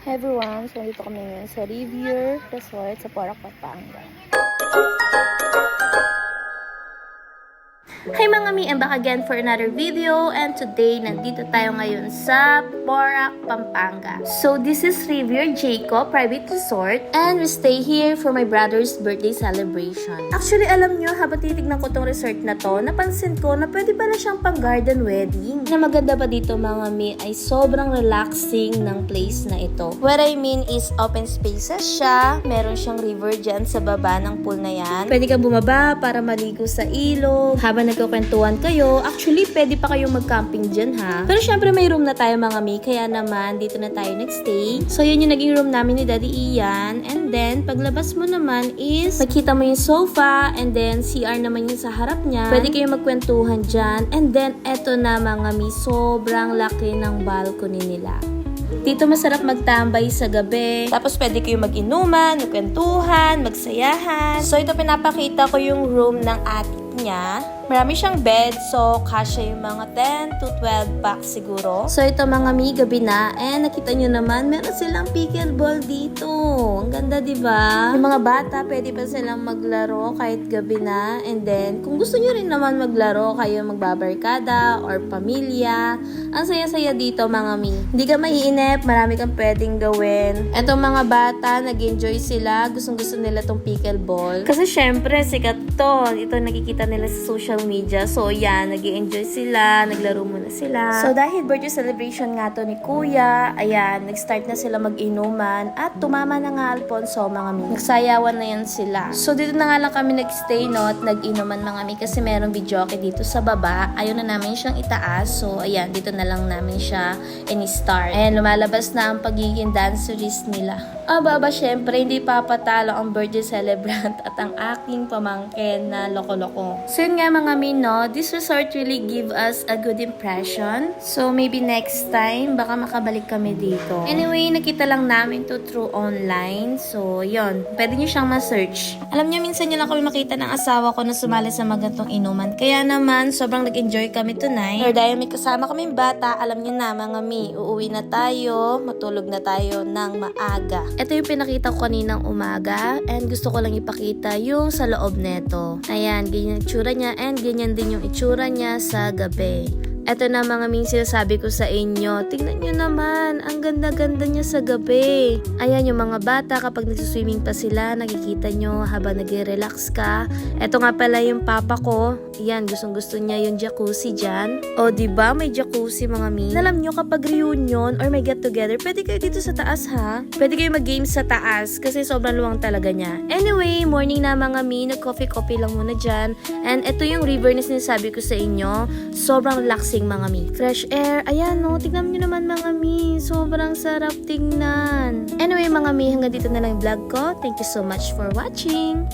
Hi everyone! So, dito kami ngayon sa Rivier Resort sa Porac, Pampanga. Hi mga mi! I'm back again for another video and today, nandito tayo ngayon sa Porac, Pampanga. So, this is Rivier Jacob Private Resort and we stay here for my brother's birthday celebration. Actually, alam nyo, habang titignan ko tong resort na to, napansin ko na pwede pala siyang pang garden wedding. Na maganda pa dito mga mi ay sobrang relaxing ng place na ito. What I mean is open spaces siya, meron siyang river dyan sa baba ng pool na yan. Pwede kang bumaba para maligo sa ilog, habang nagkukwentuhan kayo. Actually, pwede pa kayong mag-camping dyan ha. Pero syempre may room na tayo mga mi, kaya naman dito na tayo nag-stay. So yun yung naging room namin ni Daddy Ian. And then, paglabas mo naman is, makita mo yung sofa and then CR naman yung sa harap niya. Pwede kayong magkwentuhan dyan. And then, eto na mga mi, sobrang laki ng balcony nila. Dito masarap magtambay sa gabi. Tapos pwede kayong mag-inuman, magkwentuhan, magsayahan. So ito pinapakita ko yung room ng ate niya. Marami siyang bed, so kasya yung mga 10 to 12 packs siguro. So ito mga mi, gabi na. And nakita nyo naman, meron silang pickleball dito. Ang ganda, diba? Yung mga bata, pwede pa silang maglaro kahit gabi na. And then, kung gusto nyo rin naman maglaro, kayo magbabarkada or pamilya. Ang saya-saya dito mga mi. Hindi ka maiinip, marami kang pwedeng gawin. Etong mga bata, nag-enjoy sila. Gustong-gusto nila tong pickleball. Kasi syempre, sikat to. Ito nakikita nila sa social media. So, yan, nag-i-enjoy sila, naglaro muna sila. So, dahil birthday celebration nga to ni Kuya, ayan, nag-start na sila mag-inuman at tumama na nga Alfonso, mga mi. Nagsayawan na yan sila. So, dito na nga lang kami nag-stay, no, at nag-inuman mga mi kasi merong videoke dito sa baba. Ayaw na namin siyang itaas. So, ayan, dito na lang namin siya in-start. Ayan, lumalabas na ang pagiging dancerist nila. Aba, syempre, hindi papatalo ang birthday celebrant at ang aking pamangkin na loko-loko. So, yun nga mga mi, no, this resort really give us a good impression. So, maybe next time, baka makabalik kami dito. Anyway, nakita lang namin to through online. So, yun. Pwede nyo siyang ma-search. Alam nyo, minsan nyo lang kami makita ng asawa ko na sumali sa magantong inuman. Kaya naman, sobrang nag-enjoy kami tonight. Or dahil may kasama kaming bata, alam nyo na mga mi, uuwi na tayo, matulog na tayo ng maaga. Ito yung pinakita ko kaninang umaga and gusto ko lang ipakita yung sa loob neto. Ayan, ganyan yung itsura niya and ganyan din yung itsura niya sa gabi. Eto na mga min, sinasabi ko sa inyo, tingnan nyo naman, ang ganda-ganda niya sa gabi. Ayan yung mga bata, kapag nagsuswimming pa sila, nakikita nyo habang nag-relax ka. Eto nga pala yung papa ko, ayan, gustong-gusto niya yung jacuzzi dyan. O diba, may jacuzzi mga min. Alam nyo, kapag reunion or may get together, pwede kayo dito sa taas ha. Pwede kayo mag-games sa taas kasi sobrang luwang talaga niya. Anyway, morning na mga min, nag-coffee-coffee lang muna dyan. And eto yung river na sinasabi ko sa inyo, sobrang relaxing mga mi. Fresh air. Ayan no, tignan nyo naman mga mi. Sobrang sarap tingnan. Anyway mga mi, hanggang dito na lang yung vlog ko. Thank you so much for watching.